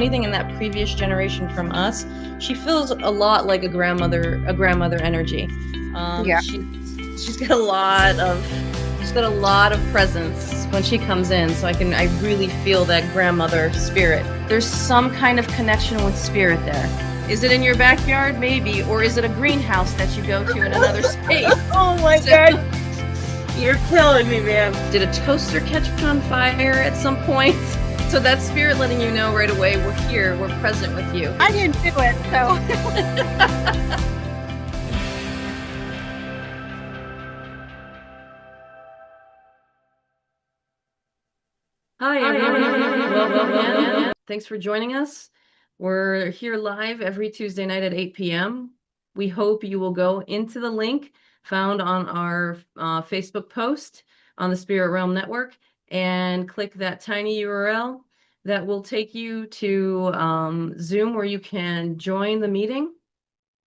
anything in that previous generation from us, she feels a lot like a grandmother energy. Yeah. She's got a lot of presence when she comes in, so I really feel that grandmother spirit. There's some kind of connection with spirit there. Is it in your backyard? Maybe. Or is it a greenhouse that you go to in another space? Oh my God. You're killing me, man. Did a toaster catch on fire at some point? So that's spirit letting you know right away, we're here, we're present with you. I didn't do it, so. Hi, everyone. Welcome. Thanks for joining us. We're here live every Tuesday night at 8 p.m. We hope you will go into the link found on our Facebook post on the Spirit Realm Network and click that tiny URL that will take you to Zoom, where you can join the meeting,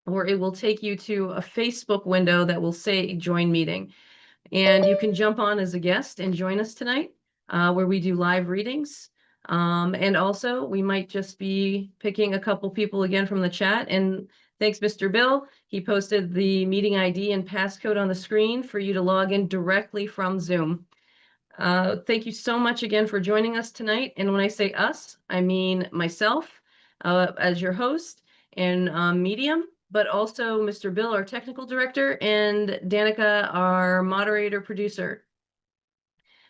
or it will take you to a Facebook window that will say join meeting. And you can jump on as a guest and join us tonight, where we do live readings. And also, we might just be picking a couple people again from the chat. And thanks, Mr. Bill. He posted the meeting ID and passcode on the screen for you to log in directly from Zoom. Thank you so much again for joining us tonight. And when I say us, I mean myself as your host and medium, but also Mr. Bill, our technical director, and Danica, our moderator producer.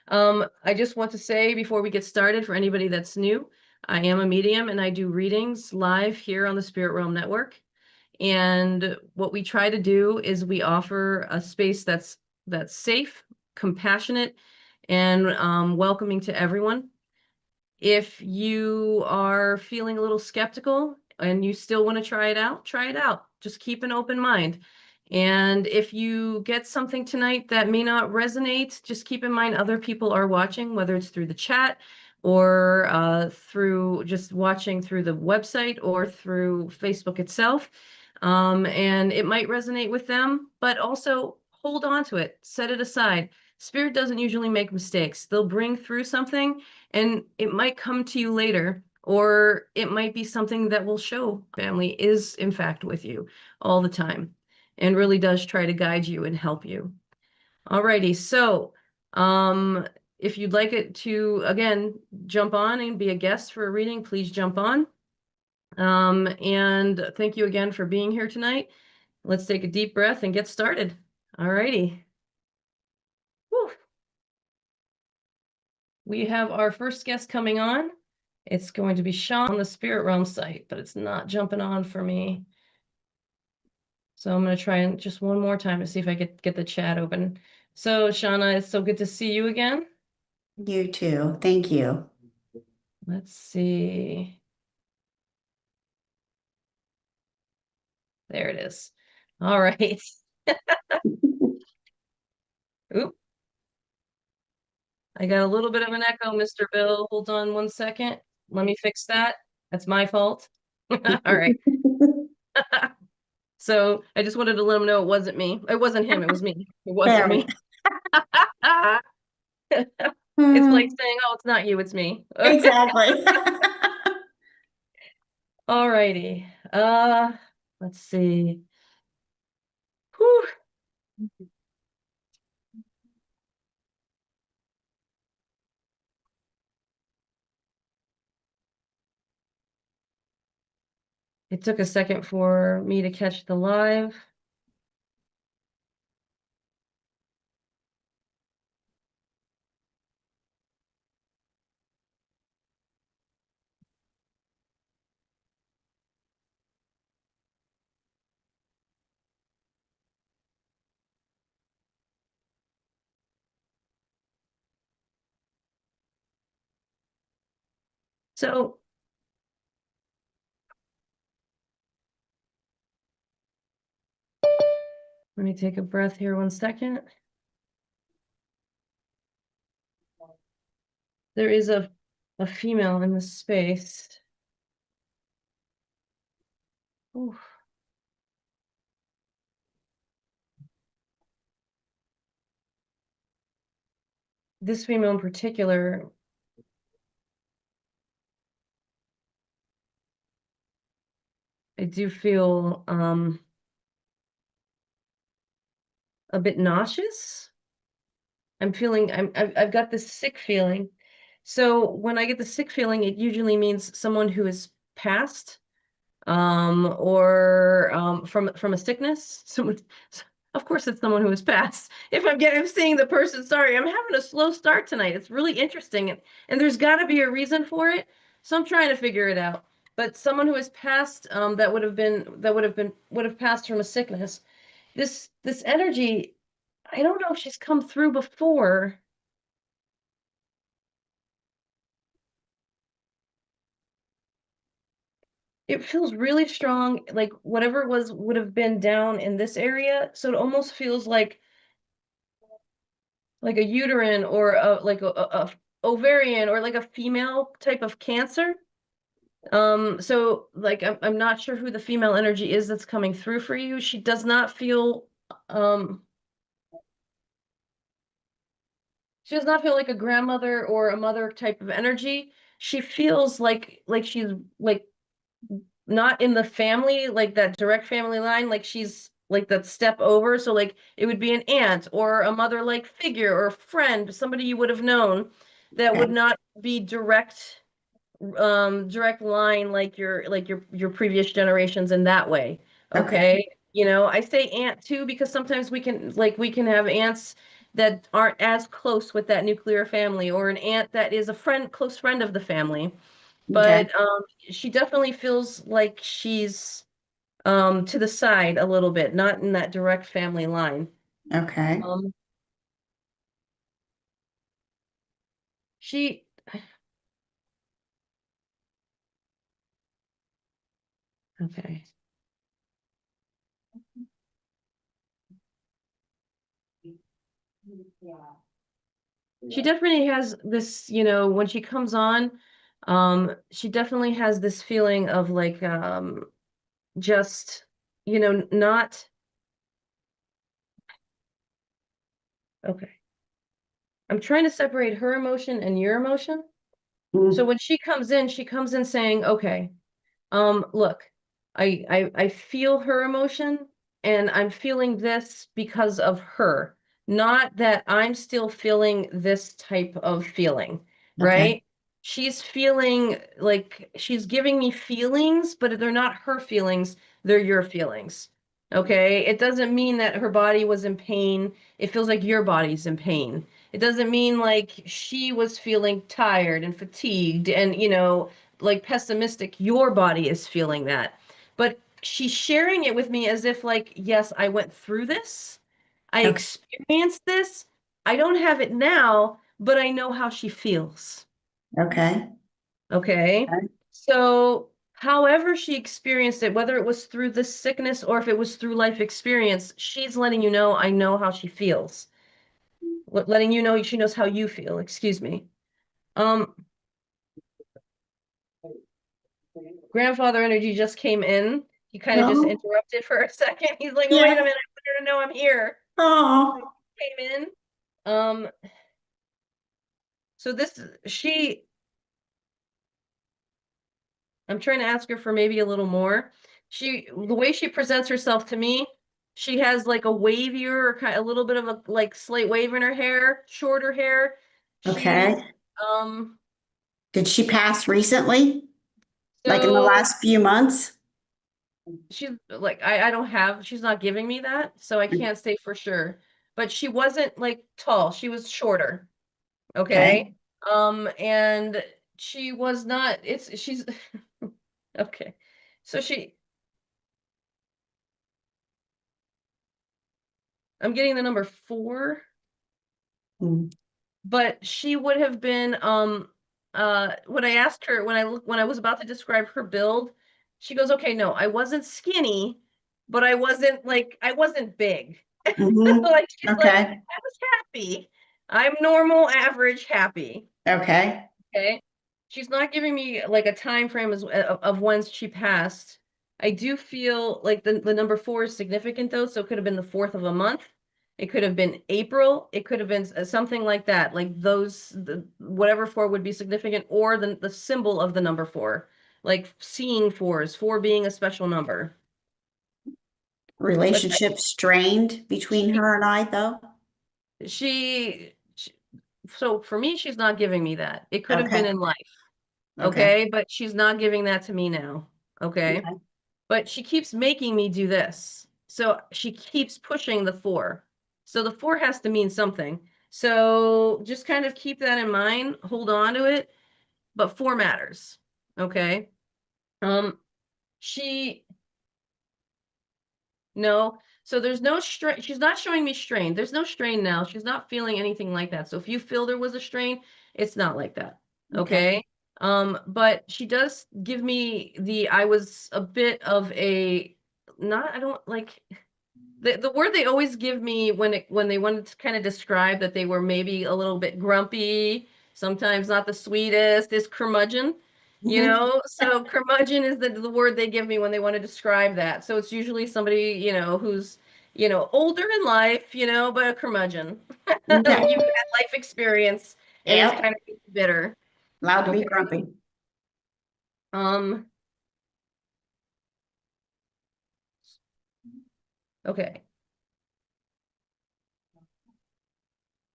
I just want to say before we get started, for anybody that's new, I am a medium and I do readings live here on the Spirit Realm Network. And what we try to do is we offer a space that's safe, compassionate, and welcoming to everyone. If you are feeling a little skeptical and you still want to try it out, try it out. Just keep an open mind. And if you get something tonight that may not resonate, just keep in mind other people are watching, whether it's through the chat or through just watching through the website or through Facebook itself. And it might resonate with them, but also hold on to it, set it aside. Spirit doesn't usually make mistakes. They'll bring through something and it might come to you later, or it might be something that will show family is in fact with you all the time and really does try to guide you and help you. Alrighty, so if you'd like it to, again, jump on and be a guest for a reading, please jump on. And thank you again for being here tonight. Let's take a deep breath and get started. Alrighty. Whew. We have our first guest coming on. It's going to be Sean on the Spirit Realm site, but it's not jumping on for me. So I'm going to try and just one more time to see if I get the chat open. So Shauna, it's so good to see you again. You too. Thank you. Let's see. There it is. All right. Oop. I got a little bit of an echo, Mr. Bill. Hold on one second. Let me fix that. That's my fault. All right. So I just wanted to let him know it wasn't me. It wasn't him. It was me. It wasn't me. It's like saying, oh, it's not you, it's me. Exactly. All righty. Let's see. Whew. It took a second for me to catch the live. So let me take a breath here 1 second. There is a female in this space. Ooh. This female in particular I do feel a bit nauseous. I've got this sick feeling. So when I get the sick feeling, it usually means someone who is passed, or from a sickness. Someone, of course, it's someone who has passed. If I'm seeing the person, sorry, I'm having a slow start tonight. It's really interesting, and there's got to be a reason for it. So I'm trying to figure it out. But someone who has passed, would have passed from a sickness. This energy, I don't know if she's come through before. It feels really strong, like whatever it was would have been down in this area. So it almost feels like a uterine or a ovarian or like a female type of cancer. So like I'm not sure who the female energy is that's coming through for you. She does not feel um she does not feel like a grandmother or a mother type of energy. She feels like she's like not in the family, like that direct family line, like she's like that step over. So like it would be an aunt or a mother-like figure or a friend, somebody you would have known that would Okay. not be direct line like your previous generations in that way. Okay. Okay. I say aunt too because sometimes we can have aunts that aren't as close with that nuclear family, or an aunt that is a close friend of the family. Okay. But she definitely feels like she's to the side a little bit, not in that direct family line. Okay. Um she okay. She definitely has this, when she comes on, she definitely has this feeling of like just, not okay. I'm trying to separate her emotion and your emotion. So Mm, when she comes in saying, okay, look, I feel her emotion, and I'm feeling this because of her, not that I'm still feeling this type of feeling, okay. right? She's feeling like she's giving me feelings, but they're not her feelings, they're your feelings. Okay? It doesn't mean that her body was in pain. It feels like your body's in pain. It doesn't mean like she was feeling tired and fatigued and, like pessimistic. Your body is feeling that. But she's sharing it with me as if like, yes, I went through this. I Okay. experienced this. I don't have it now, but I know how she feels. Okay. Okay. So however she experienced it, whether it was through this sickness or if it was through life experience, she's letting you know, I know how she feels. Letting you know she knows how you feel, excuse me. Um, Grandfather energy just came in. He kind of just Oh, interrupted for a second. He's like, "Oh, wait a yeah. minute, I want her to know I'm here." Oh, Came in. Um, so this she I'm trying to ask her for maybe a little more. The way she presents herself to me, she has like a wavier or kind a little bit of a like slight wave in her hair, shorter hair. She's okay. um Did she pass recently? Like in the so last few months? she's like I don't have she's not giving me that, so I can't say for sure. But she wasn't like tall, she was shorter. Okay. Okay. And she was not, she's okay. So I'm getting the number 4, Mm, but she would have been, when I asked her, when I was about to describe her build, she goes, okay, no, I wasn't skinny, but I wasn't big. mhm. Like, she's like, Okay. I was happy. I'm normal, average, happy. Okay. Okay. She's not giving me like a time frame of when she passed. I do feel like the number 4 is significant though, so it could have been the 4th of a month. It could have been April. It could have been something like that. Like whatever 4 would be significant, or the symbol of the number 4 like seeing fours, four being a special number. But Relationship strained between she, her and I, though? she, so for me, she's not giving me that. It could have been Okay, in life, okay, okay? But she's not giving that to me now, okay? okay. But she keeps making me do this. So she keeps pushing the four. So the four has to mean something. So just kind of keep that in mind, hold on to it, but four matters, okay? Um, she No. So there's no strain. She's not showing me strain. There's no strain now. She's not feeling anything like that. So if you feel there was a strain, it's not like that. Okay. Okay. But she does give me I was a bit of a not, I don't like the word they always give me when they wanted to kind of describe that they were maybe a little bit grumpy, sometimes not the sweetest, is curmudgeon. Mhm. So curmudgeon is the word they give me when they want to describe that. So it's usually somebody, who's, older in life, but a curmudgeon. You've Okay. had life experience and it's Yep. kind of bitter. Allowed to be Okay. grumpy. Um, okay.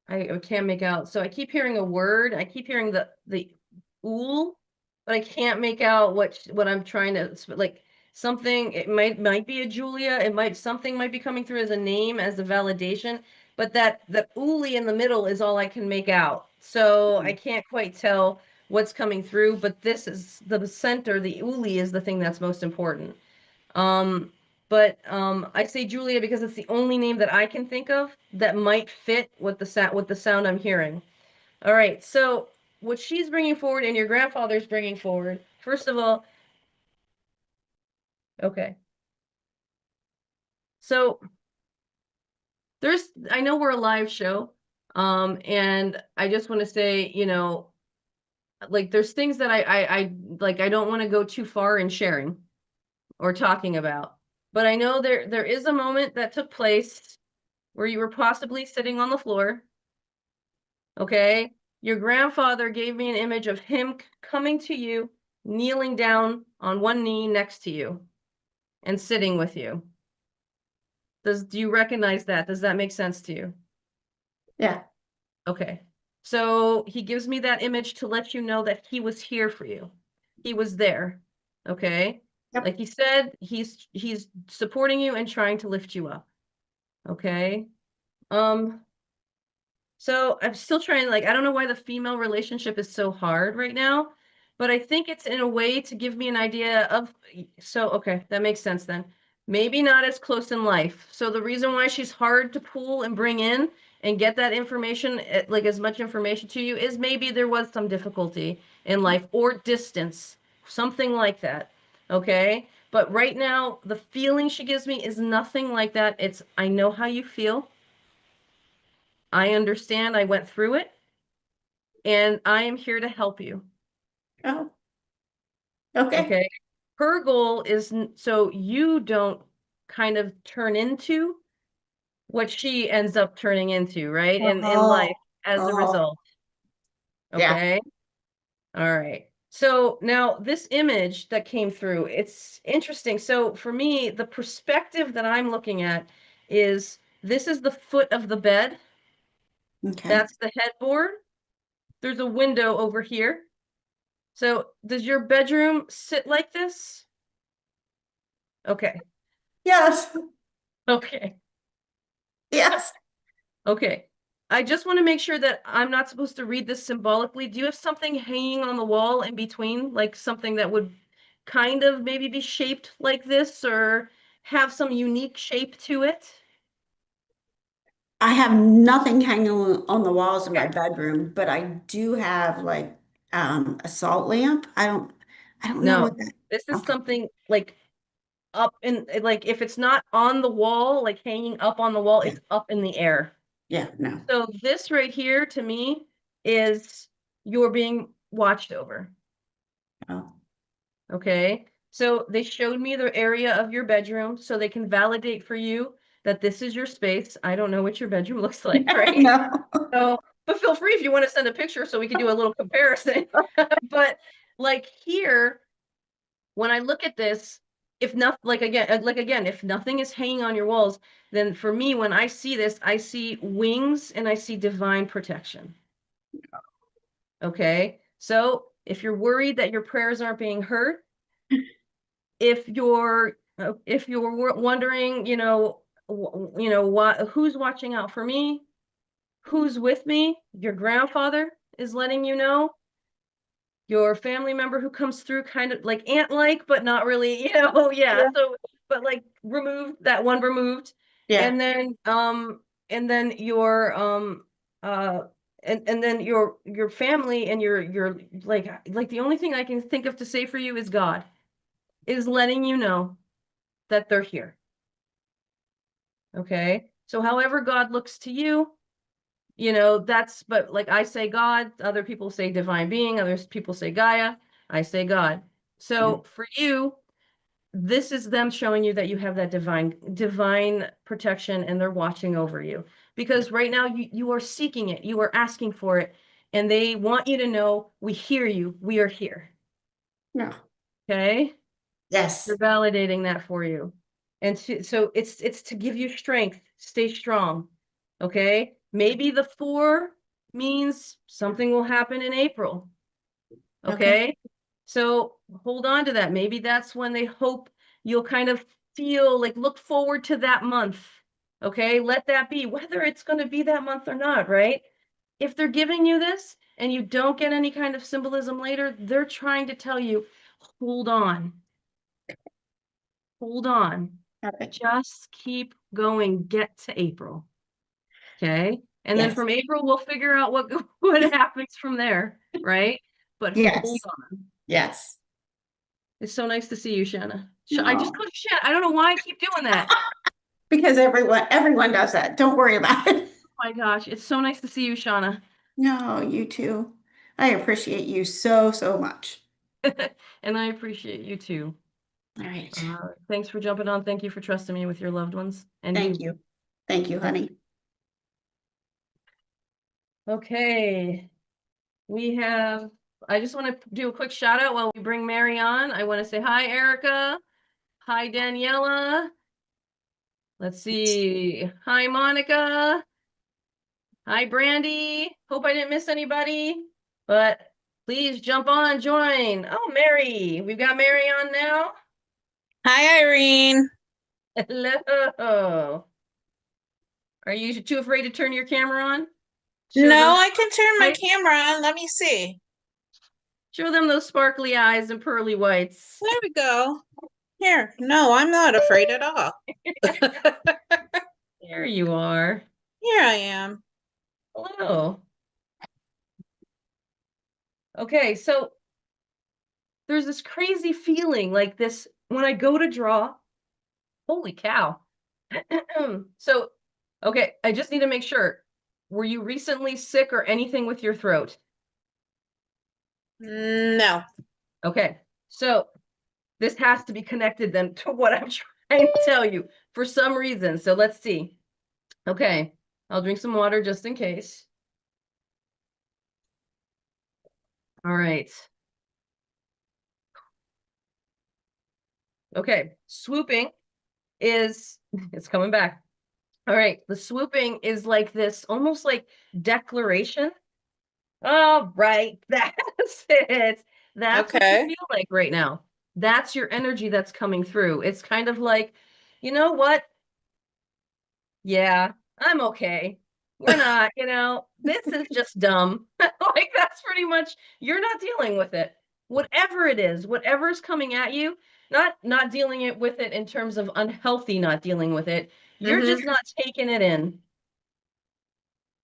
I can't make out. So I keep hearing a word. I keep hearing the ool, but I can't make out what I'm trying to like something. It might be a Julia. Something might be coming through as a name as a validation, but that ooly in the middle is all I can make out. So I can't quite tell what's coming through. But this is the center. The ooly is the thing that's most important. Um, but I say Julia because it's the only name that I can think of that might fit with the sound I'm hearing. All right, so what she's bringing forward and your grandfather's bringing forward. First of all, okay. So I know we're a live show, and I just want to say, like there's things that I like I don't want to go too far in sharing or talking about. But I know there is a moment that took place where you were possibly sitting on the floor, okay? Your grandfather gave me an image of him coming to you, kneeling down on one knee next to you and sitting with you. Do you recognize that? Does that make sense to you? Yeah. Okay. So he gives me that image to let you know that he was here for you. He was there. Okay? Yep. Like he said, he's supporting you and trying to lift you up. Okay? Um So I'm still trying, like, I don't know why the female relationship is so hard right now, but I think it's in a way to give me an idea of, so, okay, that makes sense then. Maybe not as close in life. So the reason why she's hard to pull and bring in and get that information, like as much information to you, is maybe there was some difficulty in life or distance, something like that. Okay. But right now, the feeling she gives me is nothing like that. It's, I know how you feel. I understand. I went through it and I am here to help you. Oh, okay. Okay. Her goal is so you don't kind of turn into what she ends up turning into, right? In life Oh, as a oh, result. yeah. Okay. All right. So now this image that came through, it's interesting. So for me, the perspective that I'm looking at is this is the foot of the bed. Okay. That's the headboard. There's a window over here. So does your bedroom sit like this? Okay. Yes. Okay. Yes. Okay. I just want to make sure that I'm not supposed to read this symbolically. Do you have something hanging on the wall in between, like something that would kind of maybe be shaped like this or have some unique shape to it? I have nothing hanging on the walls in my Okay. bedroom, but I do have like a salt lamp. I don't know No. what that. This is Okay. something like up in, like if it's not on the wall, like hanging up on the wall, Yeah. it's up in the air. Yeah. No. So this right here to me is you're being watched over. Oh. Okay. So they showed me the area of your bedroom so they can validate for you that this is your space. I don't know what your bedroom looks like, right? No. So, but feel free if you want to send a picture so we can do a little comparison. But like here, when I look at this, if nothing, like again, if nothing is hanging on your walls, then for me, when I see this, I see wings and I see divine protection. Okay. So if you're worried that your prayers aren't being heard, if you're wondering, what, who's watching out for me, who's with me, your grandfather is letting you know, your family member who comes through kind of like aunt-like, but not really, yeah. So, but like removed. Yeah. And then your and then your family and your like the only thing I can think of to say for you is God is letting you know that they're here. Okay. So however God looks to you, but like I say God, other people say divine being, others people say Gaia, I say God. So for you, this is them showing you that you have that divine protection and they're watching over you. Because right now you are seeking it, you are asking for it, and they want you to know we hear you, we are here. No. Okay? Yes. They're validating that for you. And so it's to give you strength, stay strong. Okay? Maybe the 4 means something will happen in April. Okay. Okay? So hold on to that. Maybe that's when they hope you'll kind of feel like look forward to that month. Okay? Let that be, whether it's going to be that month or not, right? If they're giving you this and you don't get any kind of symbolism later, they're trying to tell you, hold on. Hold on. Okay. Just keep going. Get to April. Okay. And then Yes. from April, we'll figure out what what happens from there, right? But hold Yes. on. Yes. It's so nice to see you, Shanna. I just No. called you Shanna. I don't know why I keep doing that. Because everyone does that. Don't worry about it. Oh my gosh, it's so nice to see you, Shauna. No, you too. I appreciate you so, so much. And I appreciate you too. All right. Thanks for jumping on. Thank you for trusting me with your loved ones and Thank you. you. Thank you, honey. Okay. I just want to do a quick shout out while we bring Mary on. I want to say hi, Erica. Hi, Daniela. Let's see. Hi, Monica. Hi, Brandy. Hope I didn't miss anybody, but please jump on, join. Oh, Mary. We've got Mary on now. Hi, Irene. Hello. Are you too afraid to turn your camera on? Show No, them, I can turn my right? camera on. Let me see. Show them those sparkly eyes and pearly whites. There we go. Here. No, I'm not afraid at all. There you are. Here I am. Hello. Okay, so there's this crazy feeling like this when I go to draw. Holy cow. So, okay, I just need to make sure. Were you recently sick or anything with your throat? No. Okay, so this has to be connected then to what I'm trying to tell you for some reason. So let's see. Okay, I'll drink some water just in case. All right. Okay, swooping is, it's coming back. All right, the swooping is like this, almost like declaration. All right, that's it. That's what you Okay. feel like right now. That's your energy that's coming through. It's kind of like, you know what? Yeah, I'm okay. We're not, this is just dumb. Like that's pretty much, you're not dealing with it. Whatever it is, whatever's coming at you, not dealing it with it in terms of unhealthy, not dealing with it. You're Mm-hmm. just not taking it in.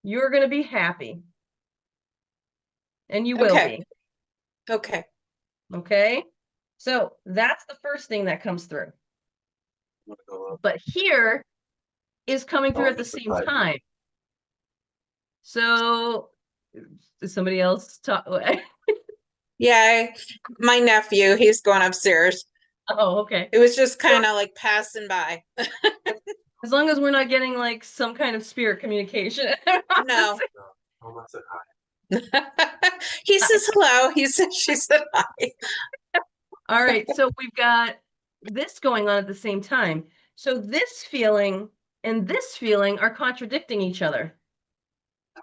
You're going to be happy. And you will Okay. be. Okay. Okay? So that's the first thing that comes through. But here is coming through at the same time. So does somebody else talk? Yeah, my nephew, he's going upstairs. Oh, okay. It was just kind of like passing by. As long as we're not getting like some kind of spirit communication. No. He says hello. She said hi. All right, so we've got this going on at the same time. So this feeling and this feeling are contradicting each other.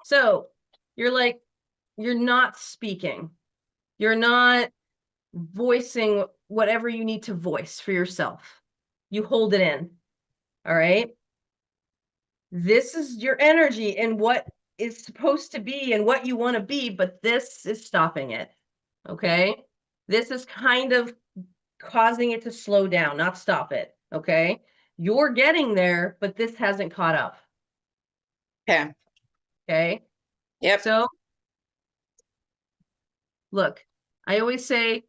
So you're like, you're not speaking. You're not voicing whatever you need to voice for yourself. You hold it in. All right. This is your energy and what is supposed to be and what you want to be, but this is stopping it. Okay. This is kind of causing it to slow down, not stop it. Okay. You're getting there, but this hasn't caught up. Okay. Okay. Yep. So look, I always say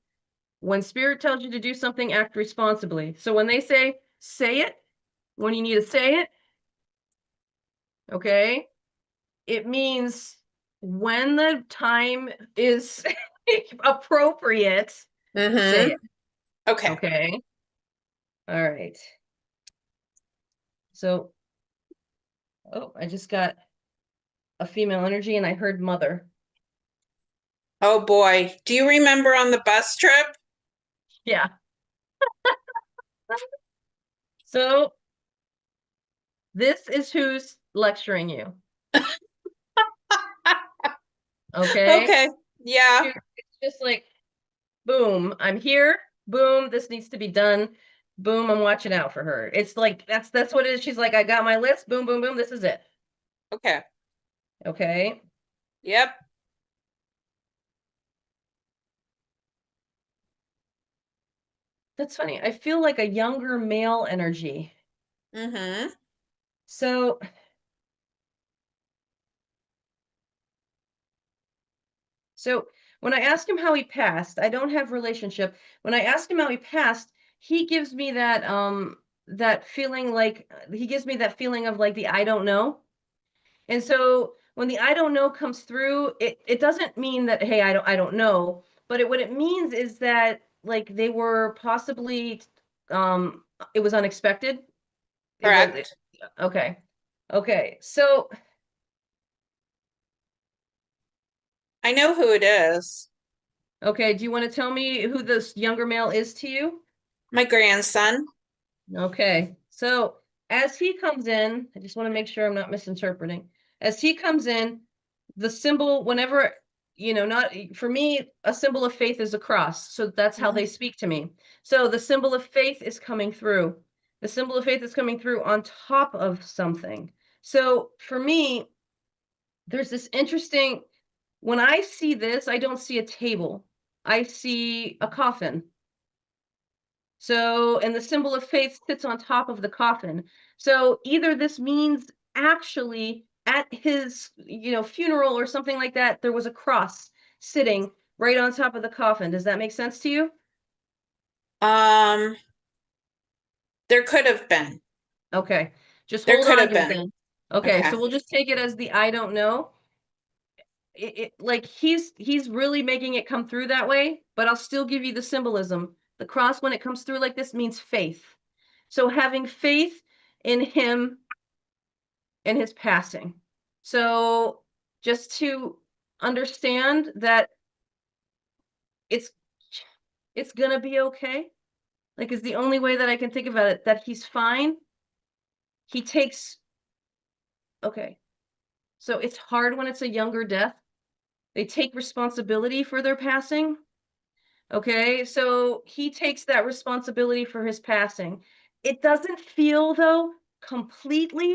when spirit tells you to do something, act responsibly. So when they say it, when you need to say it, okay, it means when the time is appropriate, say it. Okay. Okay. All right. So, oh, I just got a female energy and I heard mother. Oh boy. Do you remember on the bus trip? Yeah. So this is who's lecturing you. Okay. Okay. Yeah. It's just like, boom, I'm here. Boom, this needs to be done. Boom, I'm watching out for her. It's like that's what it is. She's like, I got my list. Boom, boom, boom. This is it. Okay. Okay. Yep. That's funny. I feel like a younger male energy. Mm-hmm. So So when I ask him how he passed, I don't have relationship. When I ask him how he passed, he gives me that feeling like he gives me that feeling of like the I don't know. And so when the I don't know comes through, it doesn't mean that hey, I don't know, but what it means is that like they were possibly it was unexpected. It was Correct. okay. Okay. So I know who it is. okay, do you want to tell me who this younger male is to you? My grandson. Okay, so as he comes in, I just want to make sure I'm not misinterpreting. As he comes in, the symbol, whenever, not for me, a symbol of faith is a cross. So that's how they speak to me. So the symbol of faith is coming through. The symbol of faith is coming through on top of something. So for me, there's this interesting, when I see this, I don't see a table. I see a coffin. So, and the symbol of faith sits on top of the coffin. So either this means actually at his, funeral or something like that, there was a cross sitting right on top of the coffin. Does that make sense to you? Um, there could have been. Okay. Just There hold could on have to it been. then. Okay, Okay. so we'll just take it as the I don't know. Like he's really making it come through that way, but I'll still give you the symbolism. The cross, when it comes through like this, means faith. So having faith in him and his passing. So just to understand that it's it's gonna be okay. Like is the only way that I can think about it, that he's fine. He takes okay. So it's hard when it's a younger death. They take responsibility for their passing. Okay, so he takes that responsibility for his passing. It doesn't feel though completely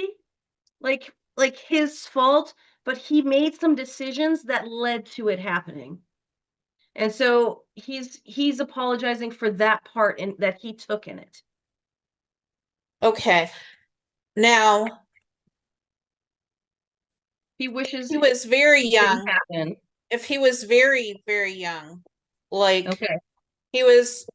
like his fault, but he made some decisions that led to it happening. And so he's apologizing for that part in that he took in it. Okay. Now, He wishes he it was very didn't young. happen. If he was very, very young, like Okay. he was,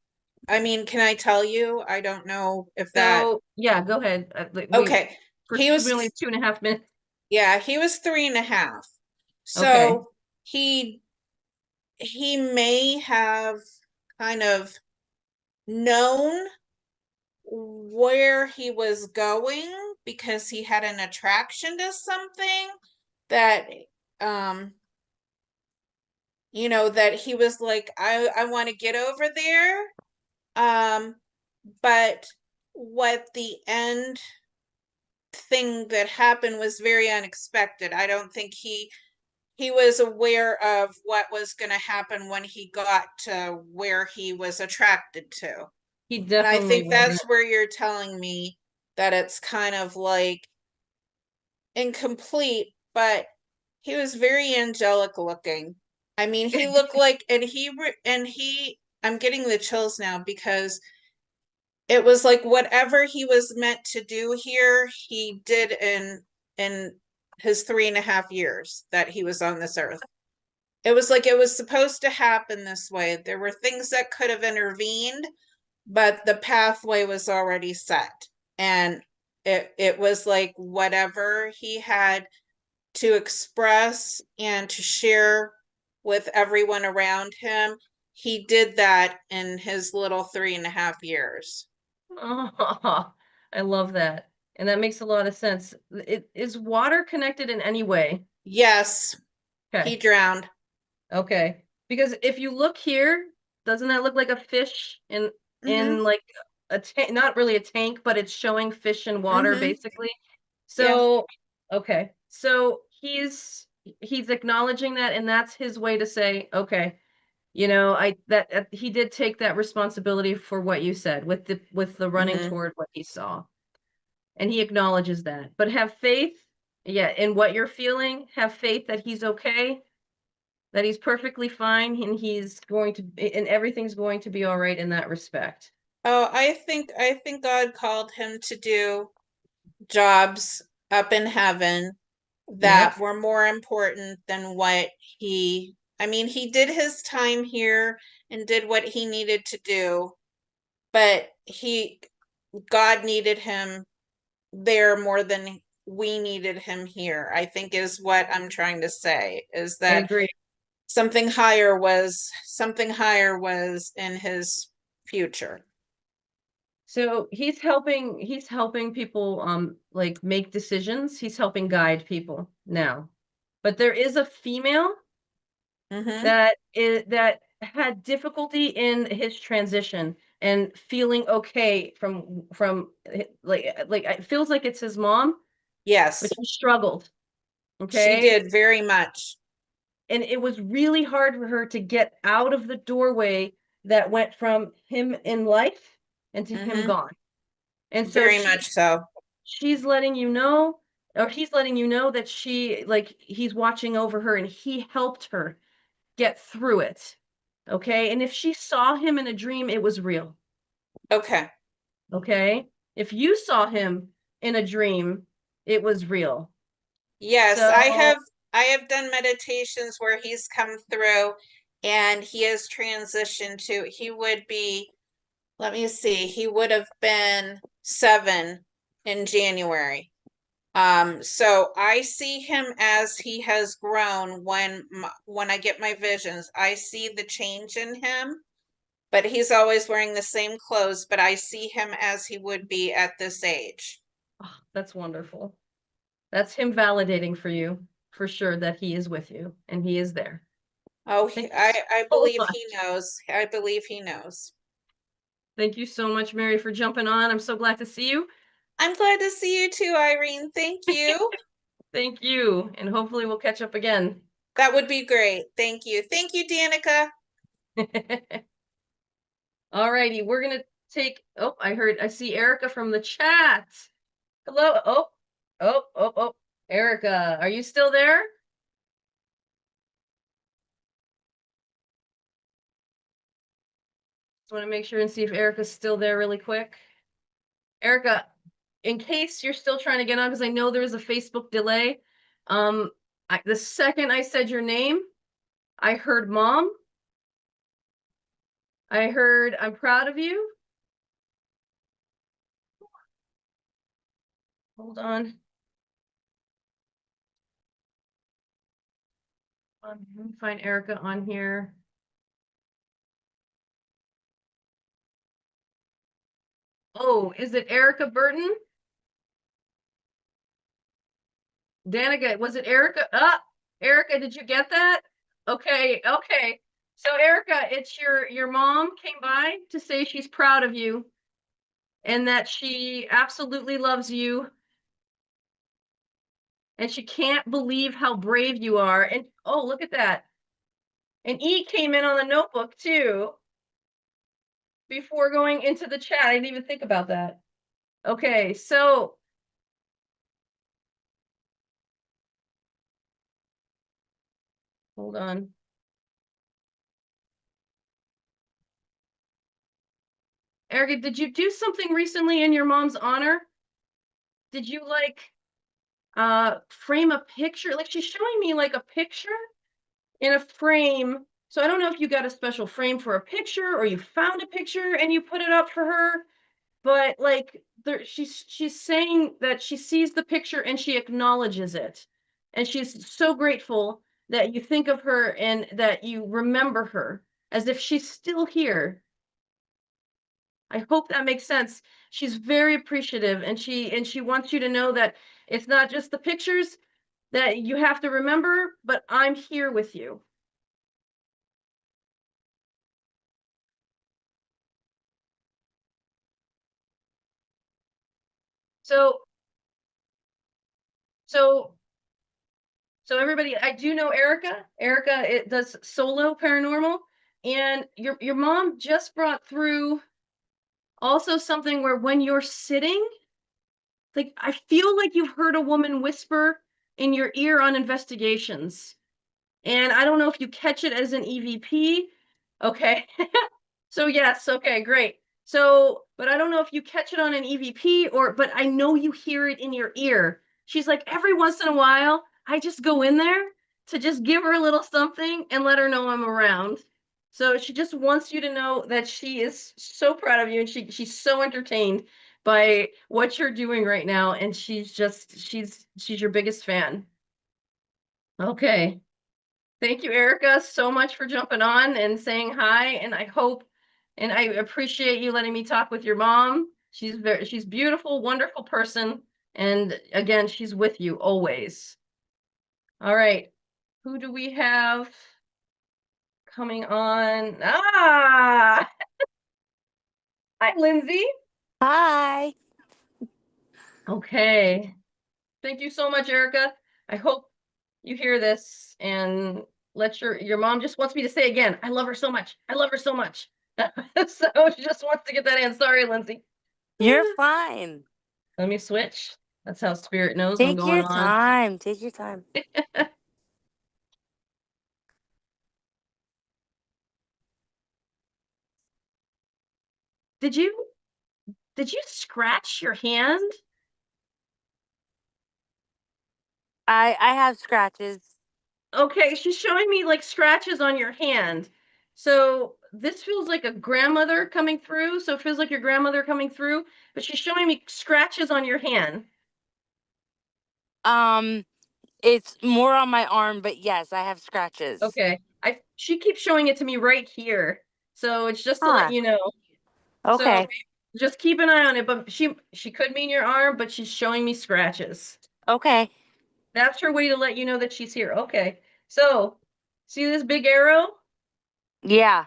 I mean, can I tell you? I don't know if that, So yeah, go ahead. We okay. He we only was, have 2.5 minutes. yeah, he was 3.5. Okay. So he may have kind of known where he was going because he had an attraction to something that um that he was like, I want to get over there. But what the end thing that happened was very unexpected. I don't think he was aware of what was going to happen when he got to where he was attracted to. He And I definitely think wasn't. that's where you're telling me that it's kind of like incomplete, but he was very angelic looking. I mean, he looked like, I'm getting the chills now because it was like whatever he was meant to do here, he did in his 3.5 years that he was on this earth. It was like it was supposed to happen this way. There were things that could have intervened, but the pathway was already set. And it was like whatever he had to express and to share with everyone around him, he did that in his little 3.5 years. Oh, I love that. And that makes a lot of sense. Is water connected in any way? Yes, he Okay. drowned. Okay. Because if you look here, doesn't that look like a fish in Mm-hmm. like a tank, not really a tank, but it's showing fish in water Mm-hmm. basically. Yeah. So, okay. So he's acknowledging that and that's his way to say, okay, you know, I that he did take that responsibility for what you said with the running Mm-hmm. toward what he saw. And he acknowledges that. But have faith, yeah, in what you're feeling, have faith that he's okay, that he's perfectly fine and he's going to and everything's going to be all right in that respect. Oh, I think God called him to do jobs up in heaven Yep, that were more important than what I mean, he did his time here and did what he needed to do, but God needed him there more than we needed him here, I think is what I'm trying to say, is I that agree. something higher was in his future. So he's helping people like make decisions. He's helping guide people now. But there is a female Mm-hmm. that had difficulty in his transition and feeling okay like it feels like it's his mom, but Yes, she struggled. she Okay. did very much. And it was really hard for her to get out of the doorway that went from him in life and to him Mm-hmm. gone. And so Very much so. she's letting you know, or he's letting you know that he's watching over her and he helped her get through it. Okay. And if she saw him in a dream, it was real. Okay. Okay. If you saw him in a dream, it was real. Yes, So, I have done meditations where he's come through and he has transitioned to he would be, let me see, he would have been 7 in January. So I see him as he has grown when I get my visions. I see the change in him, but he's always wearing the same clothes, but I see him as he would be at this age. oh, that's wonderful. That's him validating for you, for sure, that he is with you and he is there. Oh, Thank you I so believe much. he knows. I believe he knows. Thank you so much, Mary, for jumping on. I'm so glad to see you. I'm glad to see you too, Irene. Thank you. Thank you. And hopefully we'll catch up again. That would be great. Thank you. Thank you, Danica. All righty. We're going to oh, I see Erica from the chat. Hello. Oh. Erica, are you still there? Just want to make sure and see if Erica's still there really quick. Erica, in case you're still trying to get on, because I know there is a Facebook delay. Um, the second I said your name, I heard mom. I heard I'm proud of you. Hold on. Let me find Erica on here. Oh, is it Erica Burton? Danica, was it Erica? Erica, did you get that? Okay. So Erica, it's your mom came by to say she's proud of you and that she absolutely loves you and she can't believe how brave you are. And oh, look at that. And E came in on the notebook too before going into the chat. I didn't even think about that. Okay, so hold on. Erica, did you do something recently in your mom's honor? Did you like frame a picture? Like she's showing me like a picture in a frame. So I don't know if you got a special frame for a picture or you found a picture and you put it up for her, but like there, she's saying that she sees the picture and she acknowledges it. And she's so grateful that you think of her and that you remember her as if she's still here. I hope that makes sense. She's very appreciative and she wants you to know that it's not just the pictures that you have to remember, but I'm here with you. So so so everybody, I do know Erica. Erica it does solo paranormal and your mom just brought through also something where when you're sitting, like I feel like you've heard a woman whisper in your ear on investigations. And I don't know if you catch it as an EVP. Okay. So yes, okay, great. So, but I don't know if you catch it on an EVP but I know you hear it in your ear. She's like, every once in a while, I just go in there to just give her a little something and let her know I'm around. So she just wants you to know that she is so proud of you and she's so entertained by what you're doing right now. And she's your biggest fan. Okay. Thank you, Erica, so much for jumping on and saying hi. And I appreciate you letting me talk with your mom. She's beautiful, wonderful person. And again, she's with you always. All right. Who do we have coming on? Ah, hi, Lindsay. Hi. Okay. Thank you so much, Erica. I hope you hear this and let your mom just wants me to say again, I love her so much. I love her so much. So she just wants to get that in. Sorry, Lindsay. You're fine. Let me switch. That's how Spirit knows I'm Take going your on. time. Take your time. Did you scratch your hand? I have scratches. Okay, she's showing me like scratches on your hand. So this feels like a grandmother coming through. So it feels like your grandmother coming through, but she's showing me scratches on your hand. It's more on my arm, but yes, I have scratches. Okay. She keeps showing it to me right here. So it's just to let you know. Okay. So just keep an eye on it, but she could mean your arm, but she's showing me scratches. Okay. That's her way to let you know that she's here. Okay. So, see this big arrow? Yeah.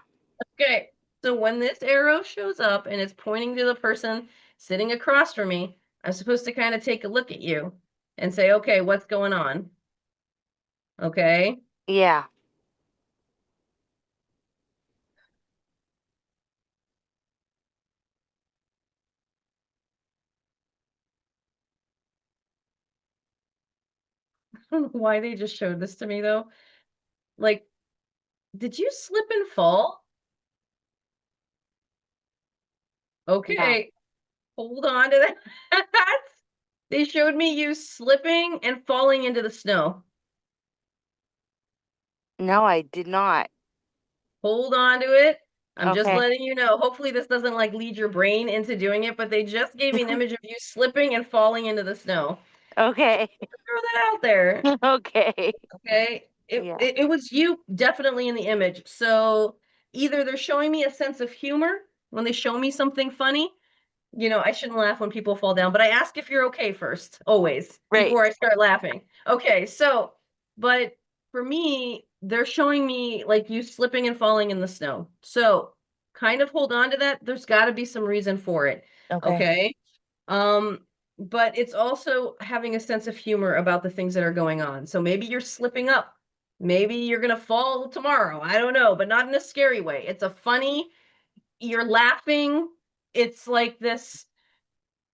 Okay. So when this arrow shows up and it's pointing to the person sitting across from me, I'm supposed to kind of take a look at you and say, "Okay, what's going on?" Okay? Yeah. I don't know why they just showed this to me though. Like, did you slip and fall? Okay. Hold on to that. They showed me you slipping and falling into the snow. No, I did not. Hold on to it. I'm just Okay. letting you know. Hopefully this doesn't like lead your brain into doing it, but they just gave me an image of you slipping and falling into the snow. Okay. Throw that out there. Okay. Okay. Yeah. It was you definitely in the image. So either they're showing me a sense of humor when they show me something funny. You know, I shouldn't laugh when people fall down, but I ask if you're okay first, always, Right. before I start laughing. Okay, so, but for me, they're showing me like you slipping and falling in the snow. So kind of hold on to that. There's got to be some reason for it. Okay. Okay. Um, but it's also having a sense of humor about the things that are going on. So maybe you're slipping up. Maybe you're gonna fall tomorrow. I don't know, but not in a scary way. It's a funny, you're laughing. It's like this,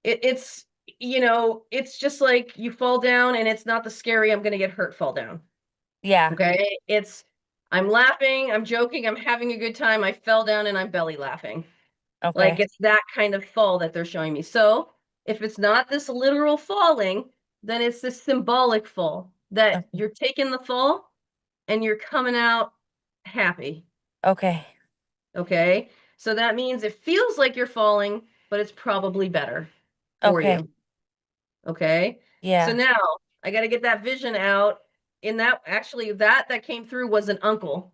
it's it's just like you fall down and it's not the scary I'm gonna get hurt fall down. Yeah. Okay. I'm laughing, I'm joking, I'm having a good time. I fell down and I'm belly laughing. Like Okay. it's that kind of fall that they're showing me. So if it's not this literal falling, then it's this symbolic fall that Okay. you're taking the fall and you're coming out happy. Okay. Okay. So that means it feels like you're falling, but it's probably better for Okay. you. Okay. So Yeah. now I got to get that vision out. In that, actually, that came through was an uncle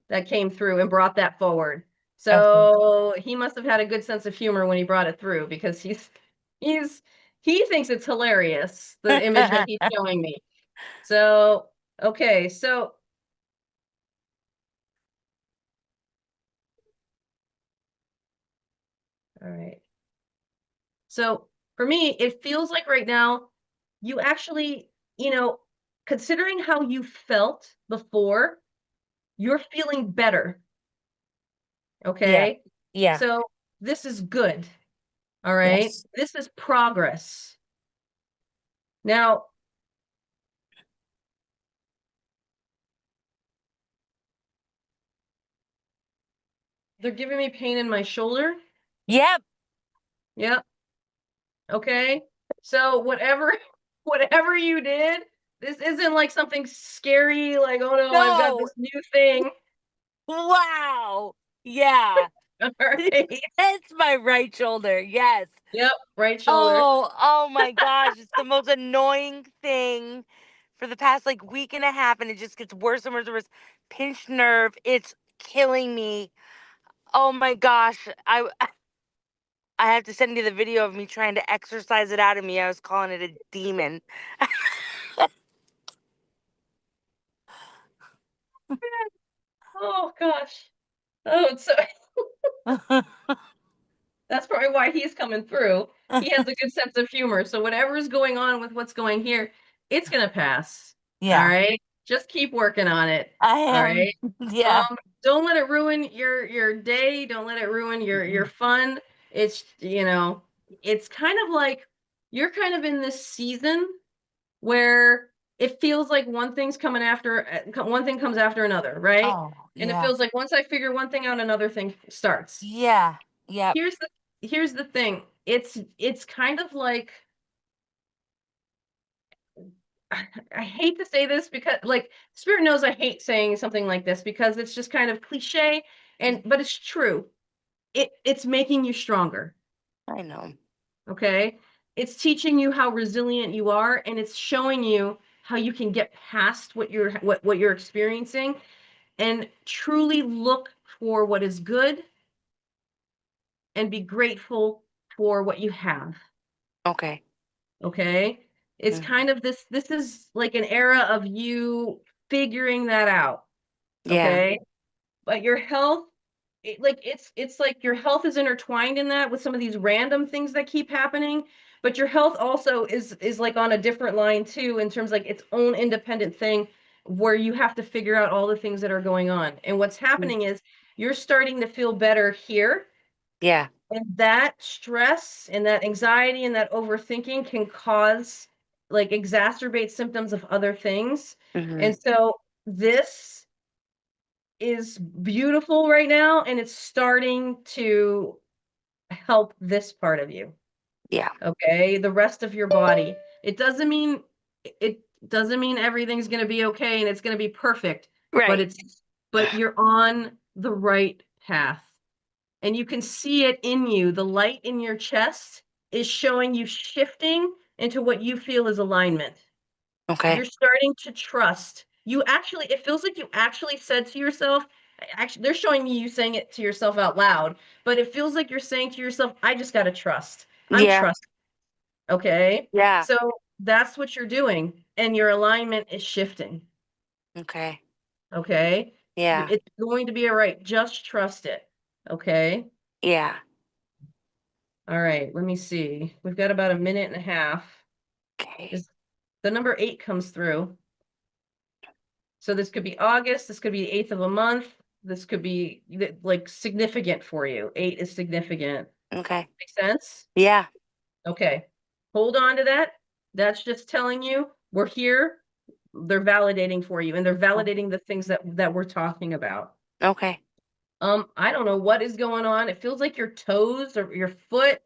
that came through and brought that forward. Okay. So he must have had a good sense of humor when he brought it through because he's he thinks it's hilarious, the image that he's showing me. So, okay, so all right. So for me, it feels like right now you actually, considering how you felt before, you're feeling better. Yeah. Okay. Yeah. So this is good. All right. Yes. This is progress. Now, they're giving me pain in my shoulder. Yep. Yep. Okay. So whatever, whatever you did, this isn't like something scary, like, oh no, I've got No. this new thing. Wow. Yeah. All right. It's my right shoulder. Yes. Yep. Right shoulder. Oh my gosh. It's the most annoying thing for the past like week and a half, and it just gets worse and worse and worse. Pinched nerve. It's killing me. Oh my gosh. I have to send you the video of me trying to exercise it out of me. I was calling it a demon. Oh gosh. Oh, so that's probably why he's coming through. He has a good sense of humor. So whatever is going on with what's going here, it's gonna pass. All Yeah, right. Just keep working on it. I All am. right. Yeah. Don't let it ruin your day. Don't let it ruin your fun. It's it's kind of like you're kind of in this season where it feels like one thing's coming after one thing comes after another, right? Oh, And it yeah. feels like once I figure one thing out, another thing starts. Yeah. Yep. Here's the thing. It's kind of like I hate to say this because like Spirit knows I hate saying something like this because it's just kind of cliche but it's true. It's making you stronger. I know. Okay? It's teaching you how resilient you are and it's showing you how you can get past what you're experiencing and truly look for what is good and be grateful for what you have. Okay. Okay? It's Mm. kind of this is like an era of you figuring that out. Yeah. Okay? But your health it's like your health is intertwined in that with some of these random things that keep happening, but your health also is like on a different line too in terms like its own independent thing where you have to figure out all the things that are going on. And what's Mm. happening is you're starting to feel better here, Yeah. and that stress and that anxiety and that overthinking can cause like exacerbate symptoms of other things. Hmm. And so this is beautiful right now and it's starting to help this part of you. Yeah. Okay? The rest of your body. It doesn't mean everything's going to be okay and it's going to be perfect, but Right. but you're on the right path. And you can see it in you. The light in your chest is showing you shifting into what you feel is alignment. Okay. You're starting to trust. It feels like you actually said to yourself, actually, they're showing me you saying it to yourself out loud, but it feels like you're saying to yourself, I just got to trust. I'm Yeah. trusting. Okay. Yeah. So that's what you're doing, and your alignment is shifting. Okay. Okay? Yeah. It's going to be all right. Just trust it. Okay? Yeah. All right, let me see. We've got about a minute and a half. Okay. Is the number 8 comes through. So this could be August, this could be the 8th of a month. This could be like significant for you. 8 is significant. Okay. Make sense? Yeah. Okay. Hold on to that. That's just telling you we're here. They're validating for you and they're validating the things that we're talking about. Okay. I don't know what is going on. It feels like your toes or your foot,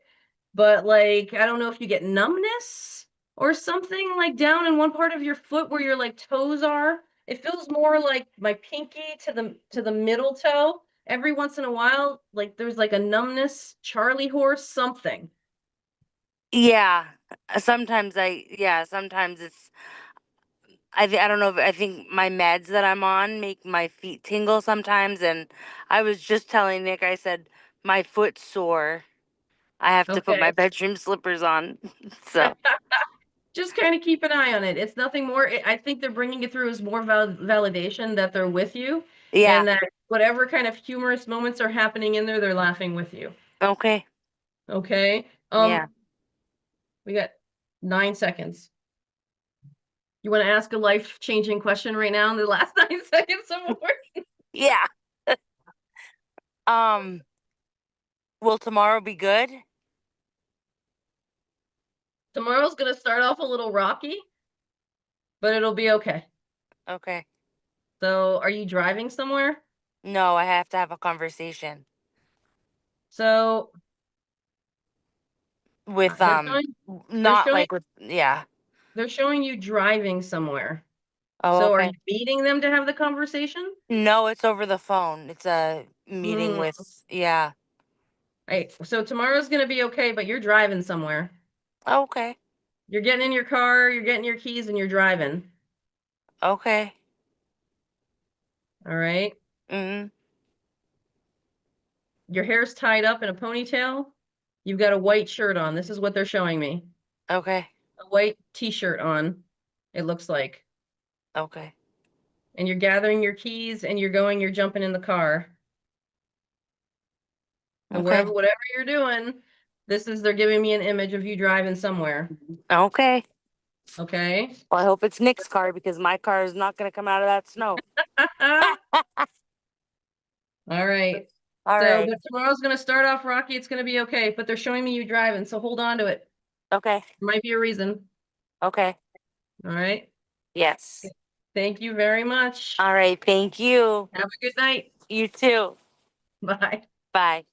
but like I don't know if you get numbness or something like down in one part of your foot where your like toes are. It feels more like my pinky to the middle toe. Every once in a while, like there's like a numbness, Charlie horse, something. Yeah. Sometimes it's I don't know if I think my meds that I'm on make my feet tingle sometimes, and I was just telling Nick, I said my foot's sore. I have to put Okay. my bedroom slippers on. So, Just kind of keep an eye on it. It's nothing more. I think they're bringing it through as more validation that they're with you yeah. and that whatever kind of humorous moments are happening in there, they're laughing with you. Okay. Okay. Yeah. We got 9 seconds. You want to ask a life-changing question right now in the last 9 seconds of more? Yeah. Um, will tomorrow be good? Tomorrow's going to start off a little rocky, but it'll be okay. Okay. So, are you driving somewhere? No, I have to have a conversation So, with they're showing they're not showing like with yeah. they're showing you driving somewhere. Oh, So, are okay. you meeting them to have the conversation? No, it's over the phone. It's a meeting Hmm. with yeah. Right. So tomorrow's gonna be okay, but you're driving somewhere. Okay. You're getting in your car, you're getting your keys, and you're driving. Okay. All right. Mhm. Your hair's tied up in a ponytail. You've got a white shirt on. This is what they're showing me. Okay. A white t-shirt on, it looks like. Okay. And you're gathering your keys and you're jumping in the car. So Okay. whatever you're doing, they're giving me an image of you driving somewhere. Okay. Okay. Well, I hope it's Nick's car because my car is not going to come out of that snow. All right. All So, right. but tomorrow's gonna start off rocky. It's gonna be okay, but they're showing me you driving, so hold on to it. Okay. Might be a reason. Okay. All right. Yes. Thank you very much. All right. Thank you. Have a good night. You too. Bye. Bye.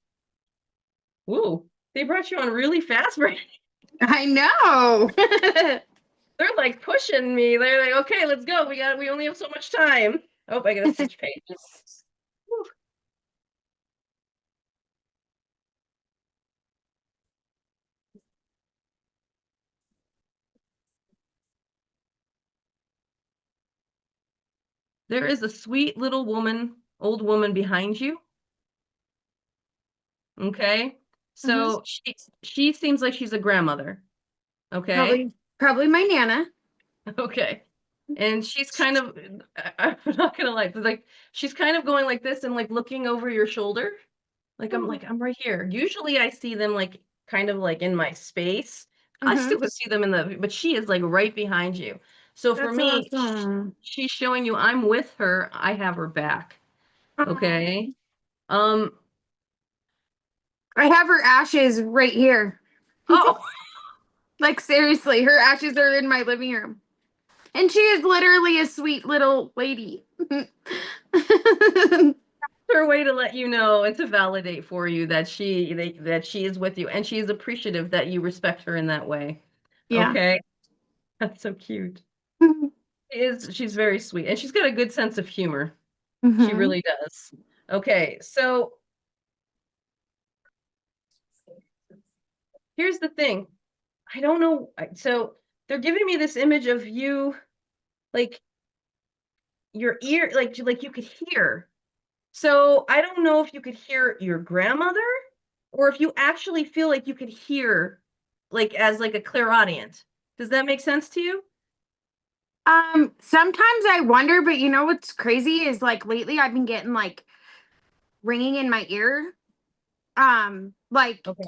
Ooh, they brought you on really fast, right? I know. They're like pushing me. They're like, okay, let's go. We only have so much time. Oh, I gotta switch pages. Whew. There is a sweet little old woman behind you. Okay. So she seems like she's a grandmother. Okay. Probably my Nana. Okay. And she's kind of, I'm not gonna lie, but like she's kind of going like this and like looking over your shoulder. Like I'm right here. Usually I see them like kind of like in my space. I still would see them but she is like right behind you. So for That's me, awesome. she's showing you I'm with her. I have her back. Okay. Um. I have her ashes right here. Oh, Like seriously, her ashes are in my living room. And she is literally a sweet little lady. her way to let you know and to validate for you that that she is with you and she is appreciative that you respect her in that way. Yeah. Okay. That's so cute. She's very sweet and she's got a good sense of humor. She really does. Okay, so here's the thing. I don't know. So they're giving me this image of you, like your ear, like you could hear. So I don't know if you could hear your grandmother or if you actually feel like you could hear, like as like a clairaudient. Does that make sense to you? Sometimes I wonder, but you know what's crazy is like lately I've been getting like ringing in my ear. Um, like Okay.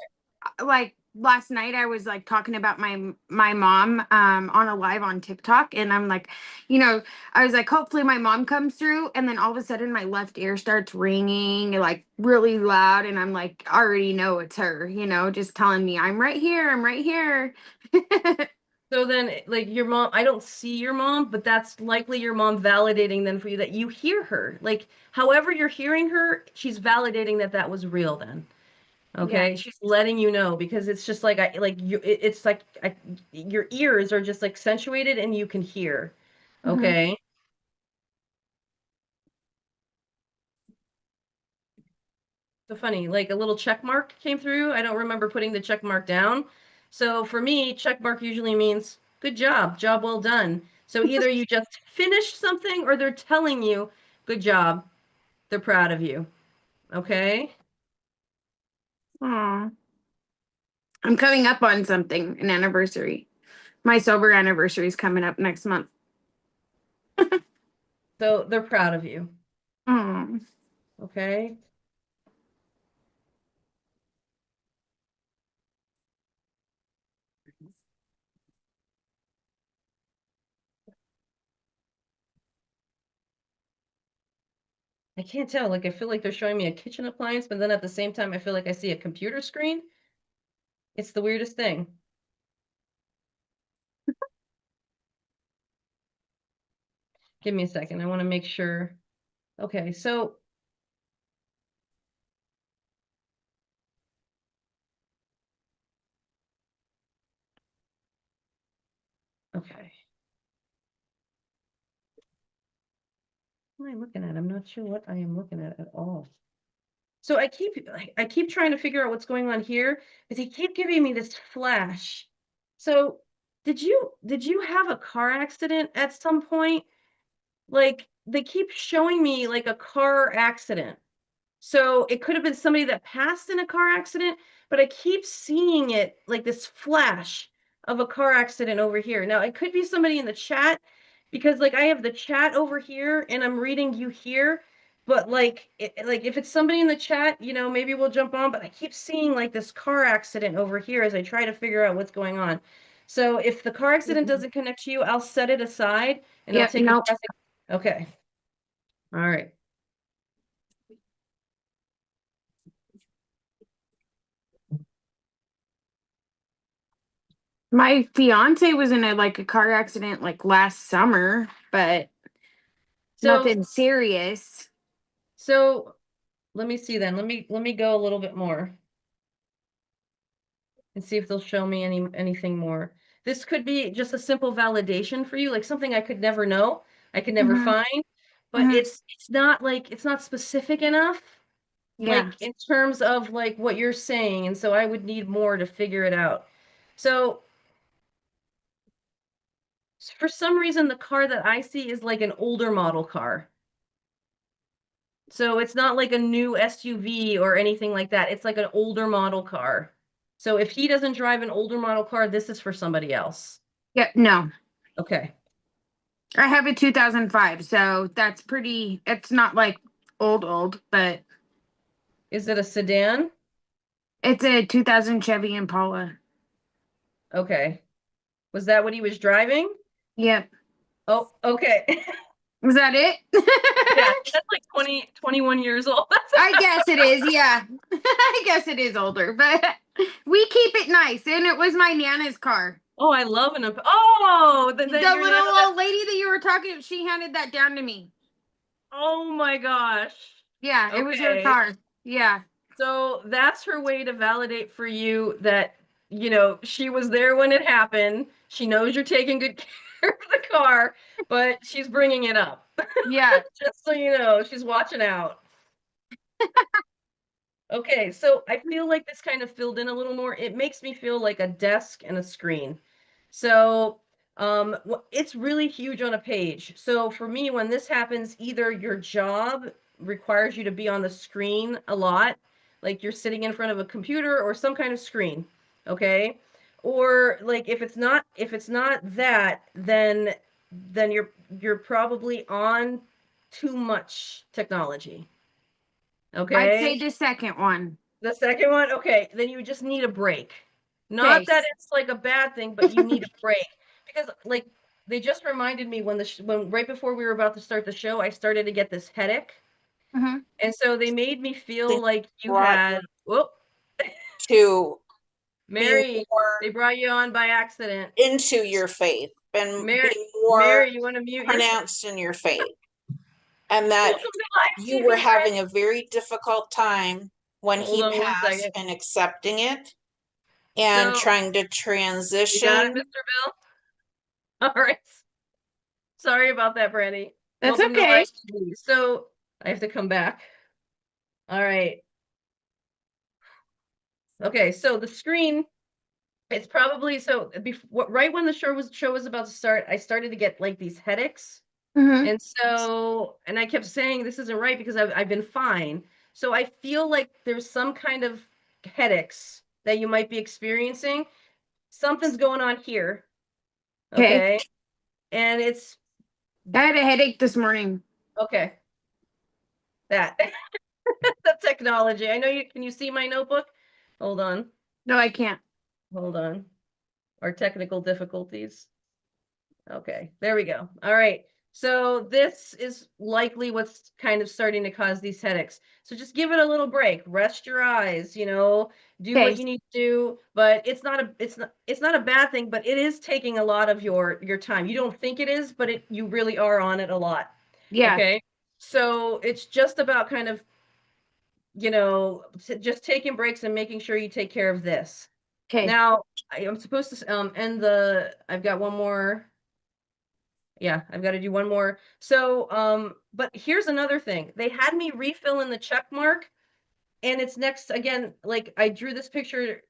like last night I was like talking about my mom on a live on TikTok, and I'm like, you know, I was like, hopefully my mom comes through, and then all of a sudden my left ear starts ringing like really loud, and I'm like, I already know it's her, you know, just telling me I'm right here, I'm right here. So then, like your mom, I don't see your mom, but that's likely your mom validating then for you that you hear her. Like, however you're hearing her, she's validating that that was real then. Yeah. Okay, she's letting you know because it's just like it's like your ears are just accentuated and you can hear. Mhm. Okay. So funny, like a little check mark came through. I don't remember putting the check mark down. So for me, check mark usually means good job, job well done. So either you just finished something or they're telling you, good job, they're proud of you. Okay? Aw. I'm coming up on something, an anniversary. My sober anniversary is coming up next month. So they're proud of you. Aw. Okay? I can't tell. Like I feel like they're showing me a kitchen appliance, but then at the same time I feel like I see a computer screen. It's the weirdest thing. Give me a second. I want to make sure. Okay, so okay. What am I looking at? I'm not sure what I am looking at all. So I keep trying to figure out what's going on here, but they keep giving me this flash. So did you have a car accident at some point? Like they keep showing me like a car accident. So it could have been somebody that passed in a car accident, but I keep seeing it like this flash of a car accident over here. Now, it could be somebody in the chat because like I have the chat over here and I'm reading you here, but like if it's somebody in the chat, maybe we'll jump on, but I keep seeing like this car accident over here as I try to figure out what's going on. So if the car accident doesn't connect to you, I'll set it aside and I'll Yep, take a nope. breath. Okay. All right. My fiance was in a car accident like last summer, but So nothing serious. so let me see then. Let me go a little bit more and see if they'll show me anything more. This could be just a simple validation for you, like something I could never know, I could never Hmm. find, but Hmm. it's not specific enough, Yeah. like in terms of like what you're saying, and so I would need more to figure it out. So for some reason, the car that I see is like an older model car. So it's not like a new SUV or anything like that. It's like an older model car. So if he doesn't drive an older model car, this is for somebody else. Yep, no. Okay. I have a 2005, so that's pretty, it's not like old, but Is it a sedan? it's a 2000 Chevy Impala. Okay. Was that what he was driving? Yep. Oh, okay. Was that it? Yeah, that's like 21 years old. I guess it is, yeah. I guess it is older, but we keep it nice. And it was my Nana's car. Oh, I love an oh, The that your little nana that old lady that you were talking to, she handed that down to me. oh my gosh. Yeah, it was her Okay. car. Yeah. So that's her way to validate for you that, she was there when it happened. She knows you're taking good care of the car, but she's bringing it up. Yeah. Just so you know, she's watching out. Okay, so I feel like this kind of filled in a little more. It makes me feel like a desk and a screen. So, it's really huge on a page. So for me, when this happens, either your job requires you to be on the screen a lot, like you're sitting in front of a computer or some kind of screen, okay? Or like if it's not that, then then you're probably on too much technology. Okay. I'd say the second one. The second one, okay, then you just need a break. Not Okay. that it's like a bad thing, but you need a break because like they just reminded me when when right before we were about to start the show, I started to get this headache. Mhm. And so they made me feel They like you brought had, whoop, To be Mary, more they brought you on by accident. into your faith and Mary, be more Mary, you want to mute your pronounced in your faith. And that welcome to live you TV, were Brett. having a very difficult time when Hold he on one passed second. and accepting it and So trying to you got it, transition. Mr. Bill? All right. Sorry about that, Brandy. That's Welcome to okay. live TV. So I have to come back. All right. Okay, so the screen, it's probably so before, right when the show was about to start, I started to get like these headaches. Mhm. And so, and I kept saying this isn't right because I've been fine. So I feel like there's some kind of headaches that you might be experiencing. Something's going on here. Okay. Okay. And it's I had a headache this morning. okay. That the technology. I know you can you see my notebook? Hold on. No, I can't. Hold on. Our technical difficulties. Okay, there we go. All right. So this is likely what's kind of starting to cause these headaches. So just give it a little break. Rest your eyes, you know, do what Okay. you need to do, but it's not a bad thing, but it is taking a lot of your time. You don't think it is, but you really are on it a lot. Yeah. Okay? So it's just about kind of, you know, just taking breaks and making sure you take care of this. Okay. Now, I'm supposed to end I've got one more. Yeah, I've got to do one more. So, but here's another thing. They had me refill in the check mark, and it's next again, like I drew this picture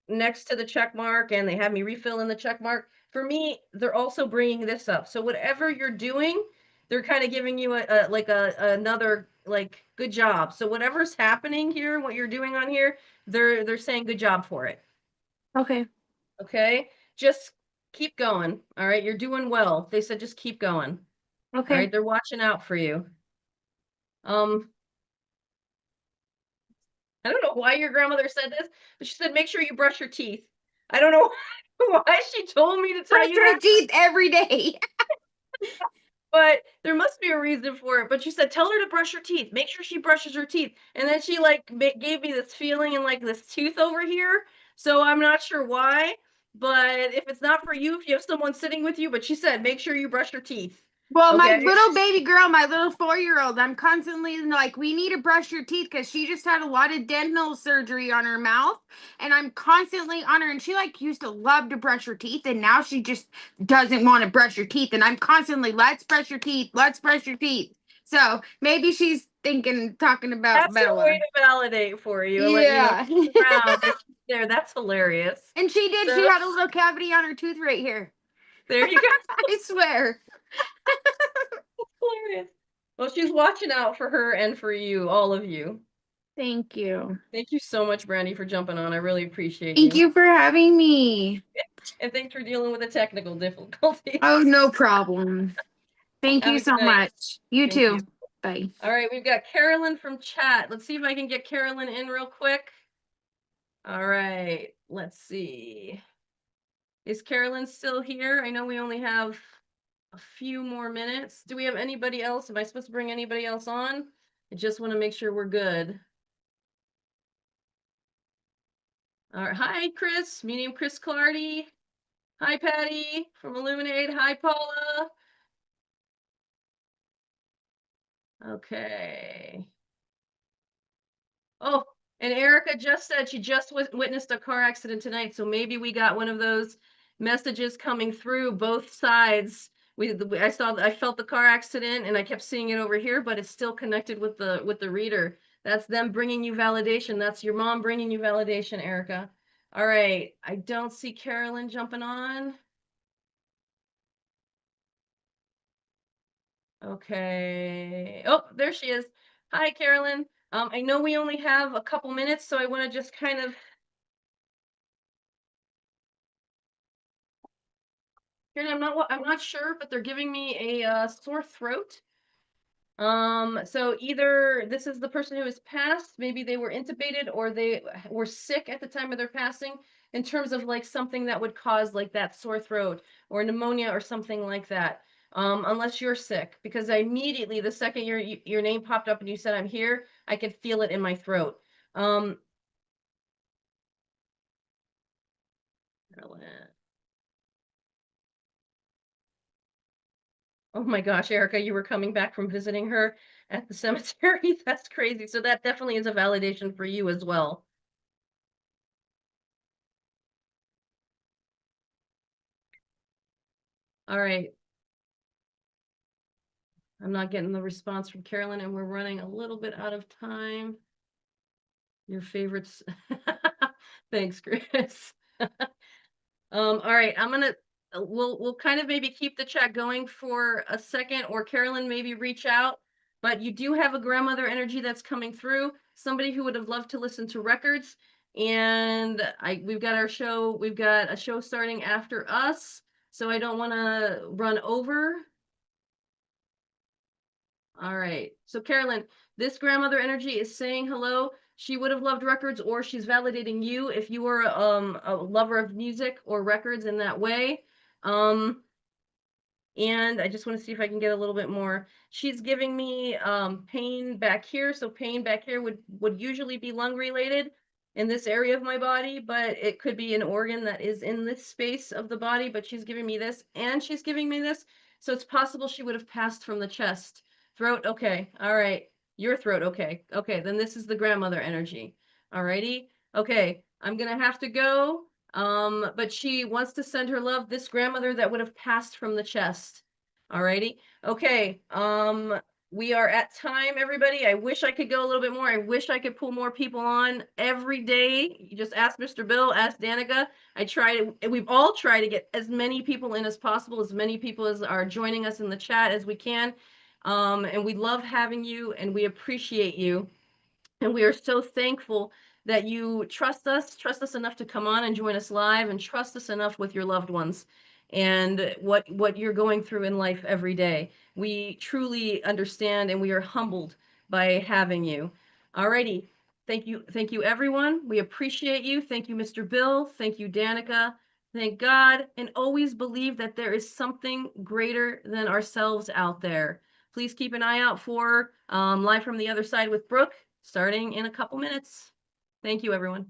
next to the check mark, and they had me refill in the check mark. For me, they're also bringing this up. So whatever you're doing, they're kind of giving you a like another like good job. So whatever's happening here, what you're doing on here, they're saying good job for it. Okay. Okay? Just keep going. All right? You're doing well. They said just keep going. All Okay. right? They're watching out for you. I don't know why your grandmother said this, but she said make sure you brush your teeth. I don't know why she told me to tell Brush you my that, teeth every day. but there must be a reason for it. But she said tell her to brush her teeth. Make sure she brushes her teeth. And then she like gave me this feeling and like this tooth over here. So I'm not sure why, but if it's not for you, if you have someone sitting with you, but she said make sure you brush your teeth. Well, my Okay. little baby girl, my little 4-year-old, I'm constantly like, we need to brush your teeth because she just had a lot of dental surgery on her mouth. And I'm constantly on her. And she like used to love to brush her teeth. And now she just doesn't want to brush her teeth. And I'm constantly, let's brush your teeth. Let's brush your teeth. So maybe she's talking about That's a way Bella. to validate for you and let you know Yeah. she's around and she's there. That's hilarious. And she did. So She had a little cavity on her tooth right here. there you go. I swear. That's hilarious. Well, she's watching out for her and for you, all of you. Thank you. Thank you so much, Brandy, for jumping on. I really appreciate Thank you for having me. And thanks for dealing with the technical difficulties. Oh, no problem. Thank Have you a so good night. much. You Thank too. you. Bye. All right, we've got Carolyn from chat. Let's see if I can get Carolyn in real quick. All right, let's see. Is Carolyn still here? I know we only have a few more minutes. Do we have anybody else? Am I supposed to bring anybody else on? I just want to make sure we're good. All right. Hi, Chris. Me name Chris Clardy. Hi, Patty from Illuminate. Hi, Paula. Okay. Oh, and Erica just said she just witnessed a car accident tonight, so maybe we got one of those messages coming through both sides. I felt the car accident and I kept seeing it over here, but it's still connected with the reader. That's them bringing you validation. That's your mom bringing you validation, Erica. All right, I don't see Carolyn jumping on. Okay. Oh, there she is. Hi, Carolyn. I know we only have a couple minutes, so I want to just kind of Karen, I'm not sure, but they're giving me a sore throat. So either this is the person who has passed, maybe they were intubated or they were sick at the time of their passing, in terms of like something that would cause like that sore throat or pneumonia or something like that. Unless you're sick, because I immediately, the second your name popped up and you said I'm here, I could feel it in my throat. Um, Oh my gosh, Erica, you were coming back from visiting her at the cemetery? That's crazy. So that definitely is a validation for you as well. All right. I'm not getting the response from Carolyn, and we're running a little bit out of time. Your favorites. Thanks, Chris. All right, we'll kind of maybe keep the chat going for a second, or Carolyn maybe reach out. But you do have a grandmother energy that's coming through, somebody who would have loved to listen to records. And we've got a show starting after us, so I don't want to run over. All right. So Carolyn, this grandmother energy is saying hello. She would have loved records, or she's validating you if you were a lover of music or records in that way. And I just want to see if I can get a little bit more. She's giving me pain back here. So pain back here would usually be lung related in this area of my body, but it could be an organ that is in this space of the body, but she's giving me this and she's giving me this. So it's possible she would have passed from the chest. Throat, okay. All right. Your throat, okay. Okay, then this is the grandmother energy. All righty. Okay, I'm gonna have to go. But she wants to send her love, this grandmother that would have passed from the chest. Alrighty. Okay. We are at time, everybody. I wish I could go a little bit more. I wish I could pull more people on every day. You just ask Mr. Bill, ask Danica. We've all tried to get as many people in as possible, as many people as are joining us in the chat as we can. And we love having you and we appreciate you. And we are so thankful that you trust us enough to come on and join us live, and trust us enough with your loved ones and what you're going through in life every day. We truly understand and we are humbled by having you. Alrighty. Thank you everyone. We appreciate you. Thank you, Mr. Bill. Thank you, Danica. Thank God. And always believe that there is something greater than ourselves out there. Please keep an eye out for Live from the Other Side with Brooke, starting in a couple minutes. Thank you, everyone.